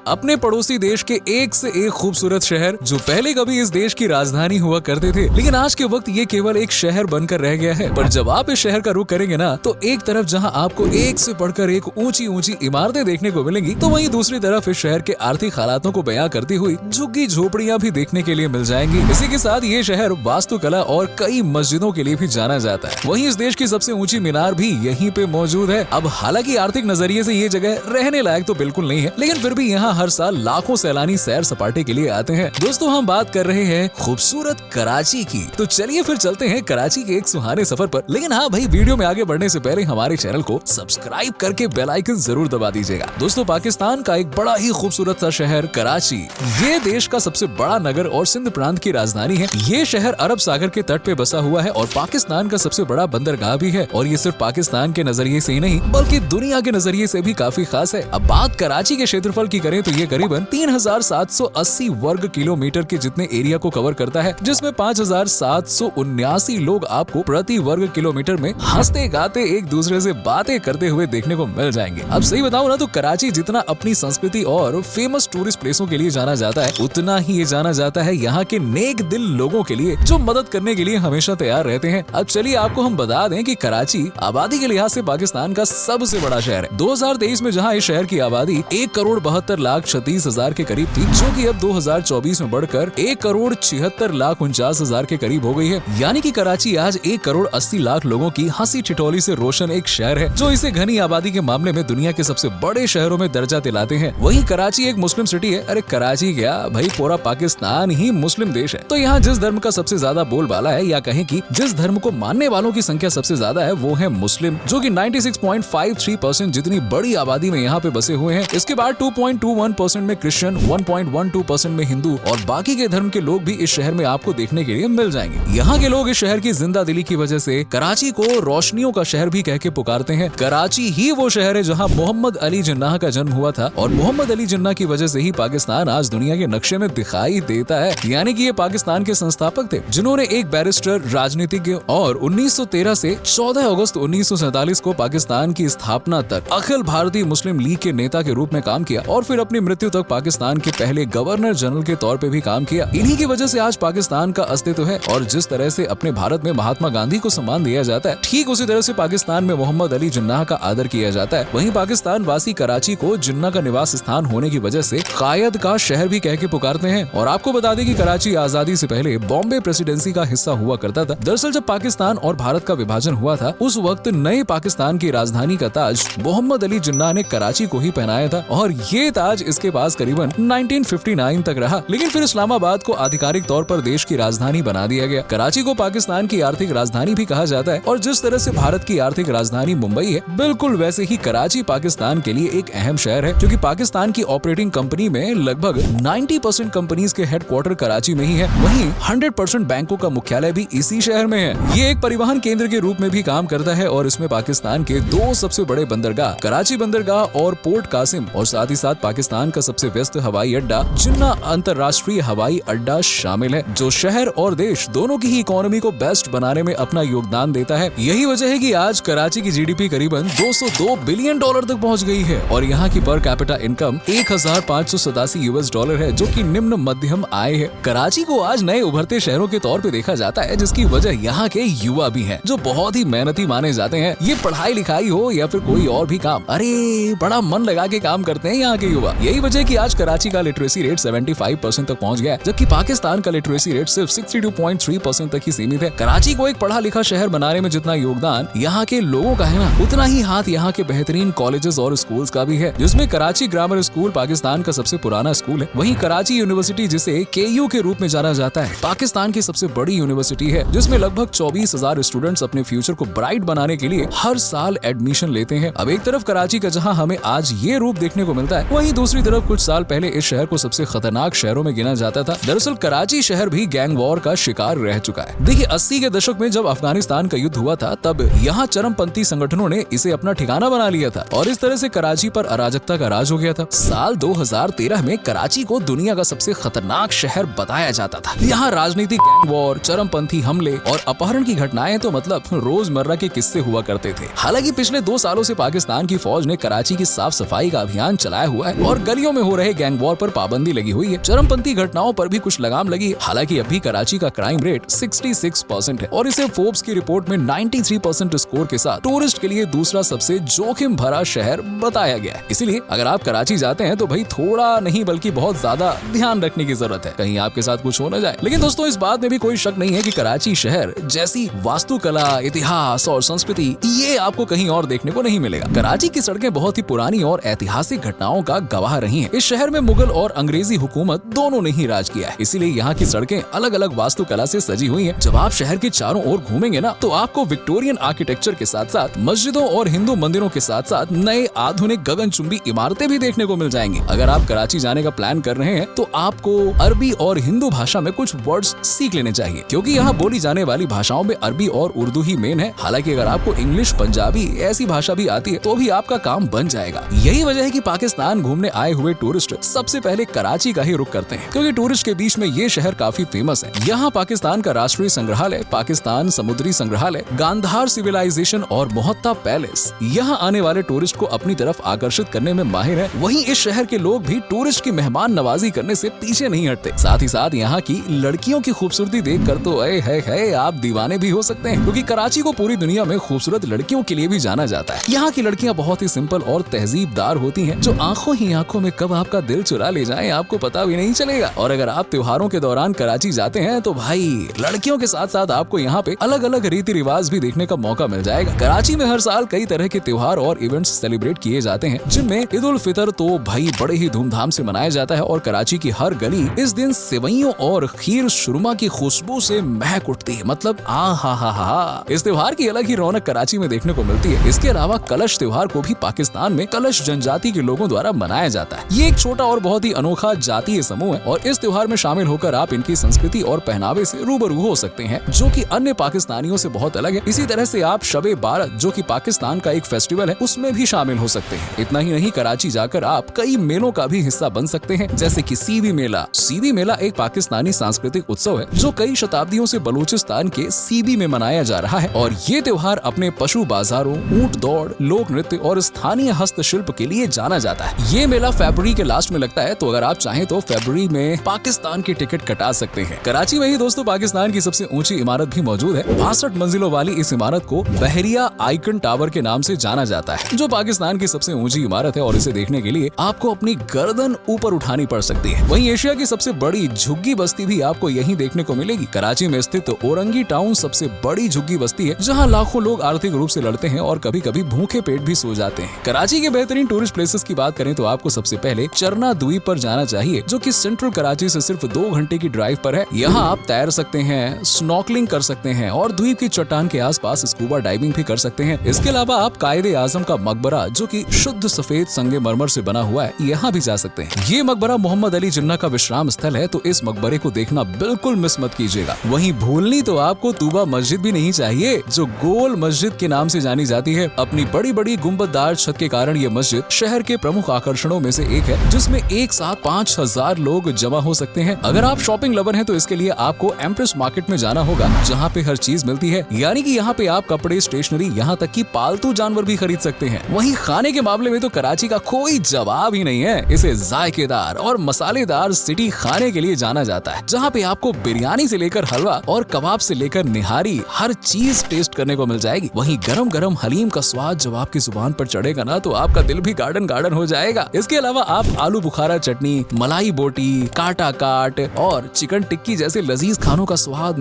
अपने पड़ोसी देश के एक से एक खूबसूरत शहर जो पहले कभी इस देश की राजधानी हुआ करते थे, लेकिन आज के वक्त ये केवल एक शहर बनकर रह गया है। पर जब आप इस शहर का रुख करेंगे ना, तो एक तरफ जहाँ आपको एक से बढ़कर एक ऊंची ऊंची इमारतें देखने को मिलेंगी, तो वहीं दूसरी तरफ इस शहर के आर्थिक हालातों को बयां करती हुई झुग्गी झोपड़ियां भी देखने के लिए मिल जाएंगी। इसी के साथ ये शहर वास्तुकला और कई मस्जिदों के लिए भी जाना जाता है। वहीं इस देश की सबसे ऊंची मीनार भी यहीं पे मौजूद है। अब हालांकि आर्थिक नजरिए से ये जगह रहने लायक तो बिल्कुल नहीं है, लेकिन फिर भी यहाँ हर साल लाखों सैलानी सैर सपाटे के लिए आते हैं। दोस्तों, हम बात कर रहे हैं खूबसूरत कराची की, तो चलिए फिर चलते हैं कराची के एक सुहाने सफर पर। लेकिन हाँ भाई, वीडियो में आगे बढ़ने से पहले हमारे चैनल को सब्सक्राइब करके बेल आइकन जरूर दबा दीजिएगा। दोस्तों, पाकिस्तान का एक बड़ा ही खूबसूरत सा शहर कराची, ये देश का सबसे बड़ा नगर और सिंध प्रांत की राजधानी है। ये शहर अरब सागर के तट पे बसा हुआ है और पाकिस्तान का सबसे बड़ा बंदरगाह भी है। और ये सिर्फ पाकिस्तान के नजरिए से ही नहीं, बल्कि दुनिया के नजरिए से भी काफी खास है। अब बात कराची के क्षेत्रफल की करें तो ये करीबन 3780 वर्ग किलोमीटर के जितने एरिया को कवर करता है, जिसमें 5779 लोग आपको प्रति वर्ग किलोमीटर में हंसते गाते एक दूसरे से बातें करते हुए देखने को मिल जाएंगे। अब सही बताऊं ना, तो कराची जितना अपनी संस्कृति और फेमस टूरिस्ट प्लेसों के लिए जाना जाता है, उतना ही ये जाना जाता है यहाँ के नेक दिल लोगों के लिए, जो मदद करने के लिए हमेशा तैयार रहते हैं। अब चलिए आपको हम बता दें कि कराची आबादी के लिहाज से पाकिस्तान का सबसे बड़ा शहर है। 2023 में जहाँ इस शहर की आबादी 1,72,36,000 के करीब थी, जो कि अब 2024 में बढ़कर 1,76,49,000 के करीब हो गई है। यानी कि कराची आज 1,80,00,000 लोगों की हंसी ठिठोली से रोशन एक शहर है, जो इसे घनी आबादी के मामले में दुनिया के सबसे बड़े शहरों में दर्जा दिलाते हैं। वहीं कराची एक मुस्लिम सिटी है। अरे कराची क्या भाई, पूरा पाकिस्तान ही मुस्लिम देश है। तो यहाँ जिस धर्म का सबसे ज्यादा बोलबाला है, या कहें कि जिस धर्म को मानने वालों की संख्या सबसे ज्यादा है, वो है मुस्लिम, जो कि 96.53% जितनी बड़ी आबादी में यहाँ पे बसे हुए हैं। इसके बाद 2.21% में क्रिश्चियन, 1.12% में हिंदू और बाकी के धर्म के लोग भी इस शहर में आपको देखने के लिए मिल जाएंगे। यहाँ के लोग इस शहर की जिंदा दिली की वजह से कराची को रोशनियों का शहर भी कह के पुकारते हैं। कराची ही वो शहर है जहाँ मोहम्मद अली जिन्नाह का जन्म हुआ था, और मोहम्मद अली जिन्नाह की वजह से ही पाकिस्तान आज दुनिया के नक्शे में दिखाई देता है। यानी कि ये पाकिस्तान के संस्थापक थे, जिन्होंने एक बैरिस्टर, राजनीतिज्ञ और 1913 से 14 अगस्त 1947 को पाकिस्तान की स्थापना तक अखिल भारतीय मुस्लिम लीग के नेता के रूप में काम किया, और फिर अपनी मृत्यु तक पाकिस्तान के पहले गवर्नर जनरल के तौर पे भी काम किया। इन्हीं की वजह से आज पाकिस्तान का अस्तित्व है। और जिस तरह से अपने भारत में महात्मा गांधी को सम्मान दिया जाता है, ठीक उसी तरह से पाकिस्तान में मोहम्मद अली जिन्नाह का आदर किया जाता है। वहीं पाकिस्तान वासी कराची को जिन्ना का निवास स्थान होने की वजह से कायद का शहर भी कह के पुकारते हैं। और आपको बता दें कि कराची आजादी से पहले बॉम्बे प्रेसिडेंसी का हिस्सा हुआ करता था। दरअसल जब पाकिस्तान और भारत का विभाजन हुआ था, उस वक्त नए पाकिस्तान की राजधानी का ताज मोहम्मद अली जिन्नाह ने कराची को ही पहनाया था, और ये ताज इसके पास करीबन 1959 तक रहा। लेकिन फिर इस्लामाबाद को आधिकारिक तौर पर देश की राजधानी बना दिया गया। कराची को पाकिस्तान की आर्थिक राजधानी भी कहा जाता है, और जिस तरह से भारत की आर्थिक राजधानी मुंबई है, बिल्कुल वैसे ही कराची पाकिस्तान के लिए एक अहम शहर है, क्योंकि पाकिस्तान की ऑपरेटिंग कंपनी में लगभग 90% कंपनीज के हेडक्वार्टर कराची में ही है। वहीं 100% बैंकों का मुख्यालय भी इसी शहर में है। ये एक परिवहन केंद्र के रूप में भी काम करता है, और इसमें पाकिस्तान के दो सबसे बड़े बंदरगाह, कराची बंदरगाह और पोर्ट कासिम, और साथ ही साथ पाकिस्तान का सबसे व्यस्त हवाई अड्डा जिन्ना अंतर्राष्ट्रीय हवाई अड्डा शामिल है, जो शहर और देश दोनों की ही इकोनॉमी को बेस्ट बनाने में अपना योगदान देता है। यही वजह है कि आज कराची की जीडीपी करीबन 202 बिलियन डॉलर तक पहुंच गई है, और यहाँ की per capita income 1587 US dollar है, जो कि निम्न मध्यम आय है। कराची को आज नए उभरते शहरों के तौर पे देखा जाता है, जिसकी वजह यहाँ के युवा भी हैं, जो बहुत ही मेहनती माने जाते हैं। ये पढ़ाई लिखाई हो या फिर कोई और भी काम, अरे बड़ा मन लगा के काम करते हैं यहाँ के युवा। यही वजह कि आज कराची का लिटरेसी रेट 75% तक पहुँच गया है, जबकि पाकिस्तान का लिटरेसी रेट सिर्फ 62.3% तक ही सीमित है। कराची को एक पढ़ा लिखा शहर बनाने में जितना योगदान यहाँ के लोगों का है ना, उतना ही हाथ यहाँ के बेहतरीन कॉलेजेस और स्कूल्स का भी है, जिसमें कराची ग्रामर स्कूल पाकिस्तान का सबसे पुराना स्कूल है। वहीं कराची यूनिवर्सिटी, जिसे KU के रूप में जाना जाता है, पाकिस्तान की सबसे बड़ी यूनिवर्सिटी है, जिसमें लगभग 24,000 स्टूडेंट्स अपने फ्यूचर को ब्राइट बनाने के लिए हर साल एडमिशन लेते हैं। अब एक तरफ कराची का जहां हमें आज ये रूप देखने को मिलता है, वहीं दूसरी तरफ कुछ साल पहले इस शहर को सबसे खतरनाक शहरों में गिना जाता था। दरअसल कराची शहर भी गैंग वॉर का शिकार रह चुका है। देखिए 80 के दशक में जब अफगानिस्तान का युद्ध हुआ था, तब यहाँ चरमपंथी संगठनों ने इसे अपना ठिकाना बना लिया था, और इस तरह से कराची पर अराजकता का राज हो गया था। साल 2013 में कराची को दुनिया का सबसे खतरनाक शहर बताया जाता था। यहाँ राजनीतिक गैंग वॉर, चरमपंथी हमले और अपहरण की घटनाएं तो मतलब रोजमर्रा के किस्से हुआ करते थे। हालांकि पिछले 2 सालों से पाकिस्तान की फौज ने कराची की साफ सफाई का अभियान चलाया हुआ है, और और गलियों में हो रहे गैंग वॉर पर पाबंदी लगी हुई है। चरमपंथी घटनाओं पर भी कुछ लगाम लगी है। हालांकि अभी कराची का क्राइम रेट 66% है और इसे फोर्ब्स की रिपोर्ट में 93% स्कोर के साथ टूरिस्ट के लिए दूसरा सबसे जोखिम भरा शहर बताया गया है। इसीलिए अगर आप कराची जाते हैं तो भाई थोड़ा नहीं बल्कि बहुत ज्यादा ध्यान रखने की जरूरत है, कहीं आपके साथ कुछ हो न जाए। लेकिन दोस्तों इस बात में भी कोई शक नहीं है कि कराची शहर जैसी वास्तुकला, इतिहास और संस्कृति ये आपको कहीं और देखने को नहीं मिलेगा। कराची की सड़कें बहुत ही पुरानी और ऐतिहासिक घटनाओं का गवाह रही हैं। इस शहर में मुगल और अंग्रेजी हुकूमत दोनों ने ही राज किया है, इसीलिए यहाँ की सड़कें अलग अलग वास्तुकला से सजी हुई हैं। जब आप शहर के चारों ओर घूमेंगे ना तो आपको विक्टोरियन आर्किटेक्चर के साथ साथ मस्जिदों और हिंदू मंदिरों के साथ साथ नए आधुनिक गगनचुंबी इमारतें भी देखने को मिल जाएंगी। अगर आप कराची जाने का प्लान कर रहे हैं तो आपको अरबी और हिंदू भाषा में कुछ वर्ड्स सीख लेने चाहिए, क्योंकि यहाँ बोली जाने वाली भाषाओं में अरबी और उर्दू ही मेन है। हालांकि अगर आपको इंग्लिश, पंजाबी ऐसी भाषा भी आती है तो भी आपका काम बन जाएगा। यही वजह है कि पाकिस्तान घूमने आए हुए टूरिस्ट सबसे पहले कराची का ही रुख करते हैं, क्योंकि टूरिस्ट के बीच में ये शहर काफी फेमस है। यहाँ पाकिस्तान का राष्ट्रीय संग्रहालय, पाकिस्तान समुद्री संग्रहालय, गांधार सिविलाइजेशन और मोहत्ता पैलेस यहाँ आने वाले टूरिस्ट को अपनी तरफ आकर्षित करने में माहिर है। वहीं इस शहर के लोग भी टूरिस्ट की मेहमान नवाजी करने से पीछे नहीं हटते। साथ ही साथ यहाँ की लड़कियों की खूबसूरती देखकर तो है आप दीवाने भी हो सकते हैं, क्योंकि कराची को पूरी दुनिया में खूबसूरत लड़कियों के लिए भी जाना जाता है। यहाँ की लड़कियाँ बहुत ही सिंपल और तहजीबदार होती हैं, जो आंखों ही आंखों में कब आपका दिल चुरा ले जाए आपको पता भी नहीं चलेगा। और अगर आप त्योहारों के दौरान कराची जाते हैं तो भाई लड़कियों के साथ साथ आपको यहाँ पे अलग अलग रीति रिवाज भी देखने का मौका मिल जाएगा। कराची में हर साल कई तरह के त्योहार और इवेंट्स सेलिब्रेट किए जाते हैं, जिनमें ईद उल फितर तो भाई बड़े ही धूमधाम से मनाया जाता है और कराची की हर गली इस दिन सेवइयों और खीर शुरमा की खुशबू से महक उठती है। मतलब हा। इस त्योहार की अलग ही रौनक कराची में देखने को मिलती है। इसके अलावा कलश त्योहार को भी पाकिस्तान में कलश जनजाति के लोगों द्वारा मनाया जाता है। ये एक छोटा और बहुत ही अनोखा जातीय समूह है और इस त्योहार में शामिल होकर आप इनकी संस्कृति और पहनावे से रूबरू हो सकते हैं, जो कि अन्य पाकिस्तानियों से बहुत अलग है। इसी तरह से आप शबे बारात, जो कि पाकिस्तान का एक फेस्टिवल है, उसमें भी शामिल हो सकते हैं। इतना ही नहीं, कराची जाकर आप कई मेलों का भी हिस्सा बन सकते हैं, जैसे कि सीवी मेला। सीवी मेला एक पाकिस्तानी सांस्कृतिक उत्सव है जो कई शताब्दियों से बलूचिस्तान के सीबी में मनाया जा रहा है और ये त्योहार अपने पशु बाजारों, ऊंट दौड़, लोक नृत्य और स्थानीय हस्तशिल्प के लिए जाना जाता है। ये मेला फरवरी के लास्ट में लगता है, तो अगर आप चाहें तो फरवरी में पाकिस्तान की टिकट कटा सकते हैं। कराची में ही दोस्तों पाकिस्तान की सबसे ऊंची इमारत भी मौजूद है। 62 मंजिलों वाली इस इमारत को बहरिया आइकन टावर के नाम से जाना जाता है, जो पाकिस्तान की सबसे ऊंची इमारत है और इसे देखने के लिए आपको अपनी गर्दन ऊपर उठानी पड़ सकती है। वहीं एशिया की सबसे बड़ी झुग्गी बस्ती भी आपको यहीं देखने को मिलेगी। कराची में स्थित औरंगी टाउन सबसे बड़ी झुग्गी बस्ती है, जहां लाखों लोग आर्थिक रूप से लड़ते हैं और कभी कभी भूखे पेट भी सो जाते हैं। कराची के बेहतरीन टूरिस्ट प्लेसेस की बात करें तो आपको सबसे पहले चरना द्वीप पर जाना चाहिए, जो कि सेंट्रल कराची से सिर्फ 2 घंटे की ड्राइव पर है। यहाँ आप तैर सकते हैं, स्नॉर्कलिंग कर सकते हैं और द्वीप की चट्टान के आसपास स्कूबा डाइविंग भी कर सकते हैं। इसके अलावा आप कायदे आजम का मकबरा, जो कि शुद्ध सफेद संगमरमर से बना हुआ है, यहाँ भी जा सकते हैं। ये मकबरा मोहम्मद अली जिन्ना का विश्राम स्थल है, तो इस मकबरे को देखना बिल्कुल मिस मत कीजिएगा। वहीं भूलनी तो आपको तूबा मस्जिद भी नहीं चाहिए, जो गोल मस्जिद के नाम से जानी जाती है। अपनी बड़ी बड़ी गुंबददार छत के कारण ये मस्जिद शहर के प्रमुख आकर्षणों में से एक है, जिसमें एक साथ 5000 लोग जमा हो सकते हैं। अगर आप शॉपिंग लवर हैं तो इसके लिए आपको एम्प्रेस मार्केट में जाना होगा, जहाँ पे हर चीज मिलती है। यानी कि यहाँ पे आप कपड़े, स्टेशनरी, यहाँ तक कि पालतू जानवर भी खरीद सकते हैं। वहीं खाने के मामले में तो कराची का कोई जवाब ही नहीं है। इसे जायकेदार और मसालेदार सिटी खाने के लिए जाना जाता है, जहाँ पे आपको बिरयानी से लेकर हलवा और कबाब से लेकर निहारी हर चीज टेस्ट करने को मिल जाएगी। वहीं गरम गरम हलीम का स्वाद जब आपकी जुबान पर चढ़ेगा ना, तो आपका दिल भी गार्डन गार्डन हो जाएगा। इसके अलावा आप आलू बुखारा चटनी, मलाई बोटी, काटा काट और चिकन टिक्की जैसे लजीज खानों का स्वाद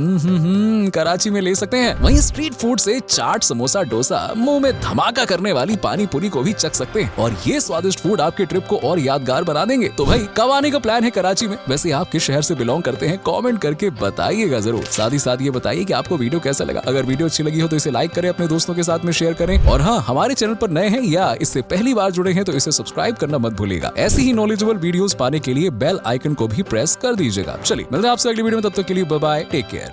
कराची में ले सकते हैं। वहीं स्ट्रीट फूड से चाट, समोसा, डोसा, मुंह में धमाका करने वाली पानी पूरी को भी चख सकते हैं और ये स्वादिष्ट फूड आपके ट्रिप को और यादगार बना देंगे। तो भाई कब आने का प्लान है कराची में? वैसे आप किस शहर से बिलोंग करते हैं? कमेंट करके बताइएगा जरूर। साथ ही साथ ये बताइए कि आपको वीडियो कैसा लगा। अगर वीडियो अच्छी लगी हो तो इसे लाइक करें, अपने दोस्तों के साथ में शेयर करें और हाँ, हमारे चैनल पर नए हैं या इससे पहली बार जुड़े हैं तो इसे सब्सक्राइब करना मत भूलिएगा। ऐसी ही नॉलेजेबल वीडियोस पाने के लिए बेल आइकन को भी प्रेस कर दीजिएगा। चलिए मिलते हैं आपसे अगली वीडियो में, तब तक के लिए बाय बाय, टेक केयर।